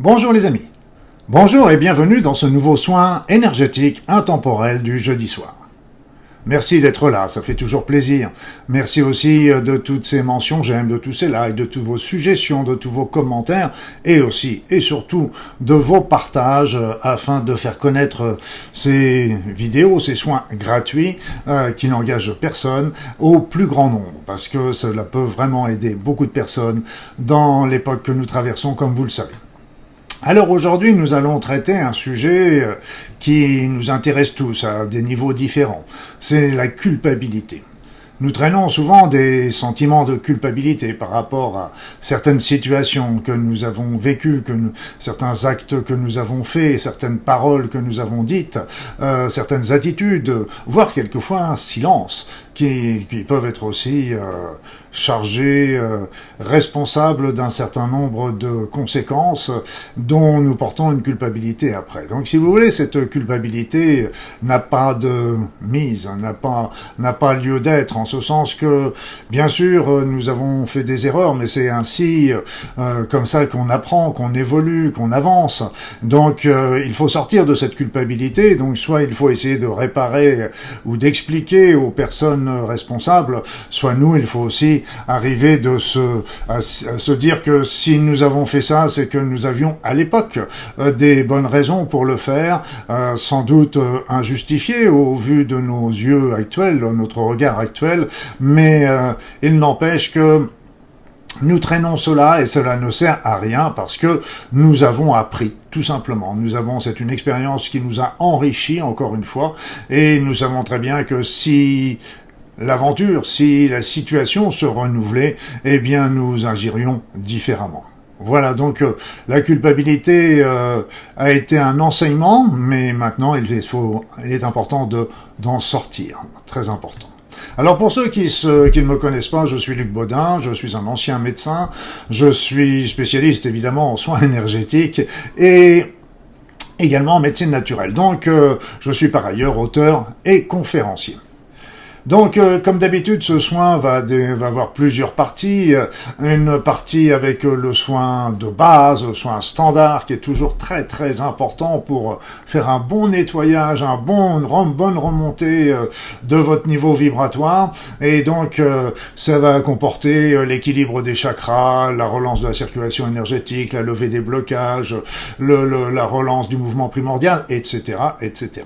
Bonjour les amis, bonjour et bienvenue dans ce nouveau soin énergétique intemporel du jeudi soir. Merci d'être là, ça fait toujours plaisir. Merci aussi de toutes ces mentions j'aime, de tous ces likes, de toutes vos suggestions, de tous vos commentaires et aussi et surtout de vos partages afin de faire connaître ces vidéos, ces soins gratuits qui n'engagent personne au plus grand nombre parce que cela peut vraiment aider beaucoup de personnes dans l'époque que nous traversons comme vous le savez. Alors aujourd'hui, nous allons traiter un sujet qui nous intéresse tous à des niveaux différents. C'est la culpabilité. Nous traînons souvent des sentiments de culpabilité par rapport à certaines situations que nous avons vécues, certains actes que nous avons faits, certaines paroles que nous avons dites, certaines attitudes, voire quelquefois un silence qui peuvent être aussi chargés, responsables d'un certain nombre de conséquences dont nous portons une culpabilité après. Donc si vous voulez, cette culpabilité n'a pas de mise, n'a pas lieu d'être, en ce sens que, bien sûr, nous avons fait des erreurs, mais c'est ainsi comme ça qu'on apprend, qu'on évolue, qu'on avance. Donc il faut sortir de cette culpabilité, donc soit il faut essayer de réparer ou d'expliquer aux personnes responsables, soit nous, il faut aussi arriver à se dire que si nous avons fait ça, c'est que nous avions à l'époque des bonnes raisons pour le faire, sans doute injustifiées au vu de nos yeux actuels, notre regard actuel, mais il n'empêche que nous traînons cela et cela ne sert à rien parce que nous avons appris, tout simplement. C'est une expérience qui nous a enrichis, encore une fois, et nous savons très bien que si l'aventure, si la situation se renouvelait, eh bien nous agirions différemment. Voilà, donc la culpabilité a été un enseignement, mais maintenant il est important d'en sortir, très important. Alors pour ceux qui ne me connaissent pas, je suis Luc Baudin, je suis un ancien médecin, je suis spécialiste évidemment en soins énergétiques et également en médecine naturelle. Donc je suis par ailleurs auteur et conférencier. Donc, comme d'habitude, ce soin va avoir plusieurs parties. Une partie avec le soin de base, le soin standard, qui est toujours très très important pour faire un bon nettoyage, bonne remontée de votre niveau vibratoire. Et donc, ça va comporter l'équilibre des chakras, la relance de la circulation énergétique, la levée des blocages, la relance du mouvement primordial, etc., etc.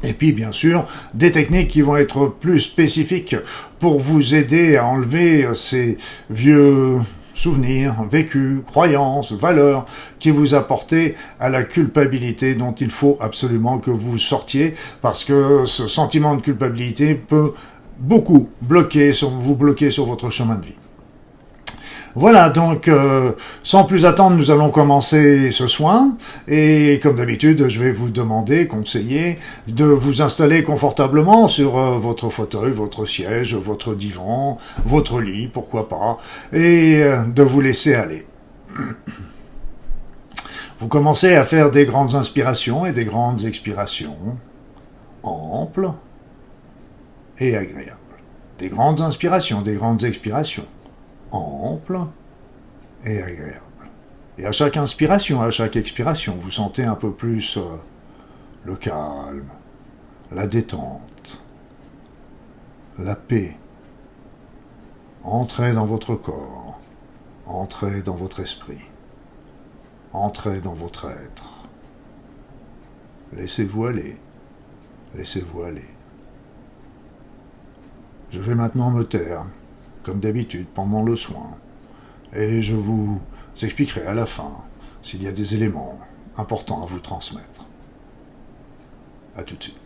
Et puis, bien sûr, des techniques qui vont être plus spécifiques pour vous aider à enlever ces vieux souvenirs, vécus, croyances, valeurs qui vous apportaient à la culpabilité dont il faut absolument que vous sortiez parce que ce sentiment de culpabilité peut beaucoup vous bloquer sur votre chemin de vie. Voilà, donc sans plus attendre, nous allons commencer ce soin et comme d'habitude, je vais vous conseiller de vous installer confortablement sur votre fauteuil, votre siège, votre divan, votre lit, pourquoi pas, et de vous laisser aller. Vous commencez à faire des grandes inspirations et des grandes expirations, amples et agréables. Des grandes inspirations, des grandes expirations, ample et agréable. Et à chaque inspiration, à chaque expiration, vous sentez un peu plus le calme, la détente, la paix. Entrez dans votre corps, entrez dans votre esprit, entrez dans votre être. Laissez-vous aller, laissez-vous aller. Je vais maintenant me taire, comme d'habitude, pendant le soin. Et je vous expliquerai à la fin s'il y a des éléments importants à vous transmettre. À tout de suite.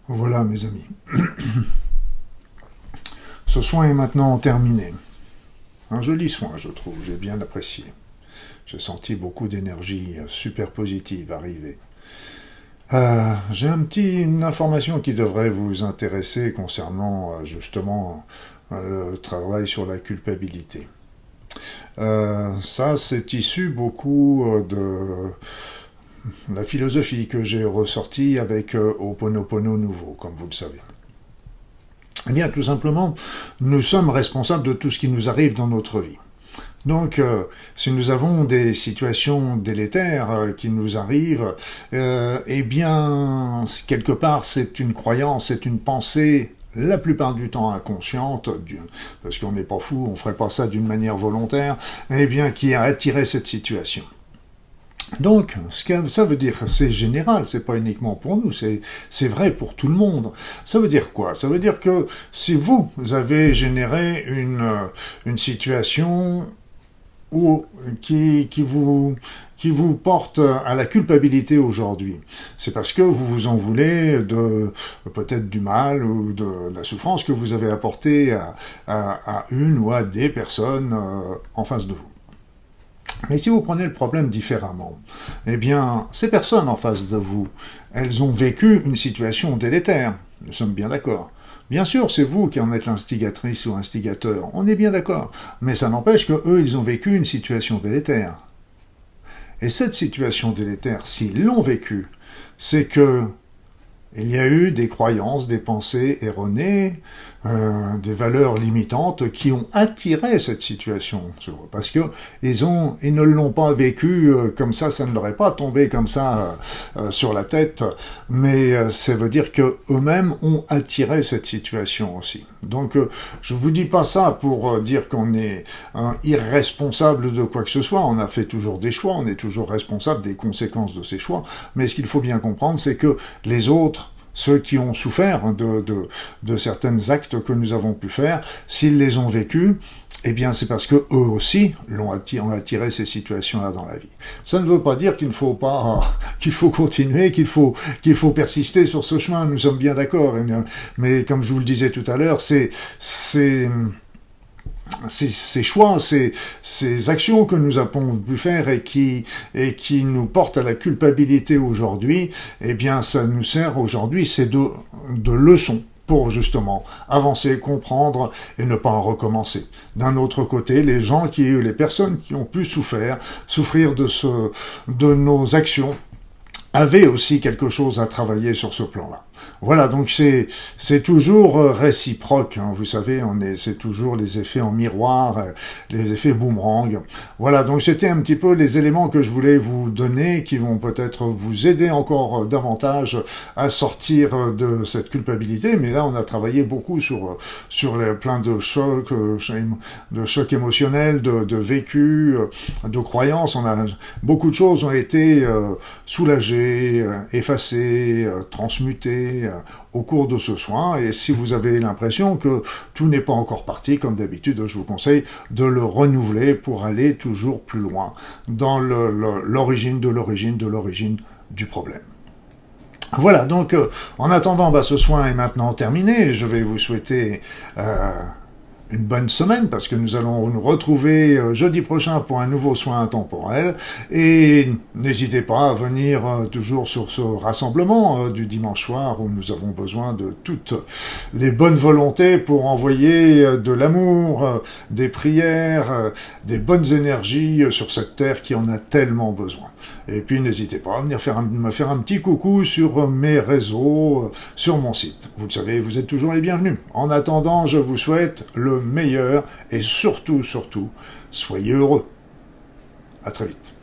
Voilà mes amis. Ce soin est maintenant terminé. Un joli soin, je trouve, j'ai bien apprécié. J'ai senti beaucoup d'énergie super positive arriver. J'ai une information qui devrait vous intéresser concernant justement le travail sur la culpabilité. Ça, c'est issu beaucoup de la philosophie que j'ai ressortie avec Ho'oponopono nouveau, comme vous le savez. Eh bien, tout simplement, nous sommes responsables de tout ce qui nous arrive dans notre vie. Donc, si nous avons des situations délétères qui nous arrivent, eh bien, quelque part, c'est une croyance, c'est une pensée, la plupart du temps inconsciente, parce qu'on n'est pas fou, on ne ferait pas ça d'une manière volontaire, eh bien, qui a attiré cette situation. Donc, ce que ça veut dire, c'est général, c'est pas uniquement pour nous, c'est vrai pour tout le monde. Ça veut dire quoi? Ça veut dire que si vous avez généré une situation qui vous porte à la culpabilité aujourd'hui, c'est parce que vous vous en voulez de peut-être du mal ou de la souffrance que vous avez apporté à une ou à des personnes en face de vous. Mais si vous prenez le problème différemment, eh bien, ces personnes en face de vous, elles ont vécu une situation délétère. Nous sommes bien d'accord. Bien sûr, c'est vous qui en êtes l'instigatrice ou instigateur. On est bien d'accord. Mais ça n'empêche que eux, ils ont vécu une situation délétère. Et cette situation délétère, s'ils l'ont vécue, c'est que il y a eu des croyances, des pensées erronées, des valeurs limitantes qui ont attiré cette situation. Parce que ils ne l'ont pas vécu comme ça ne leur est pas tombé comme ça sur la tête, mais ça veut dire que eux-mêmes ont attiré cette situation aussi. Donc je vous dis pas ça pour dire qu'on est irresponsable de quoi que ce soit, on a fait toujours des choix, on est toujours responsable des conséquences de ces choix, mais ce qu'il faut bien comprendre, c'est que les autres, ceux qui ont souffert de certains actes que nous avons pu faire, s'ils les ont vécus, eh bien c'est parce que eux aussi ont attiré ces situations-là dans la vie. Ça ne veut pas dire qu'il ne faut pas, qu'il faut continuer, qu'il faut persister sur ce chemin. Nous sommes bien d'accord. Mais comme je vous le disais tout à l'heure, ces choix, ces actions que nous avons pu faire et qui nous portent à la culpabilité aujourd'hui, eh bien, ça nous sert aujourd'hui, c'est de leçon. pour justement avancer, comprendre et ne pas en recommencer. D'un autre côté, les personnes qui ont pu souffrir de nos actions, avaient aussi quelque chose à travailler sur ce plan-là. Voilà, donc c'est toujours réciproque, hein, vous savez, c'est toujours les effets en miroir, les effets boomerang. Voilà, donc c'était un petit peu les éléments que je voulais vous donner, qui vont peut-être vous aider encore davantage à sortir de cette culpabilité, mais là on a travaillé beaucoup sur plein de chocs émotionnels, de vécus, de croyances. Beaucoup de choses ont été soulagées, effacées, transmutées, au cours de ce soin, et si vous avez l'impression que tout n'est pas encore parti, comme d'habitude, je vous conseille de le renouveler pour aller toujours plus loin dans l'origine du problème. Voilà, donc en attendant, ce soin est maintenant terminé. Je vais vous souhaiter une bonne semaine, parce que nous allons nous retrouver jeudi prochain pour un nouveau soin intemporel, et n'hésitez pas à venir toujours sur ce rassemblement du dimanche soir, où nous avons besoin de toutes les bonnes volontés pour envoyer de l'amour, des prières, des bonnes énergies sur cette terre qui en a tellement besoin. Et puis n'hésitez pas à venir me faire un petit coucou sur mes réseaux, sur mon site. Vous le savez, vous êtes toujours les bienvenus. En attendant, je vous souhaite le meilleur, et surtout, soyez heureux. À très vite.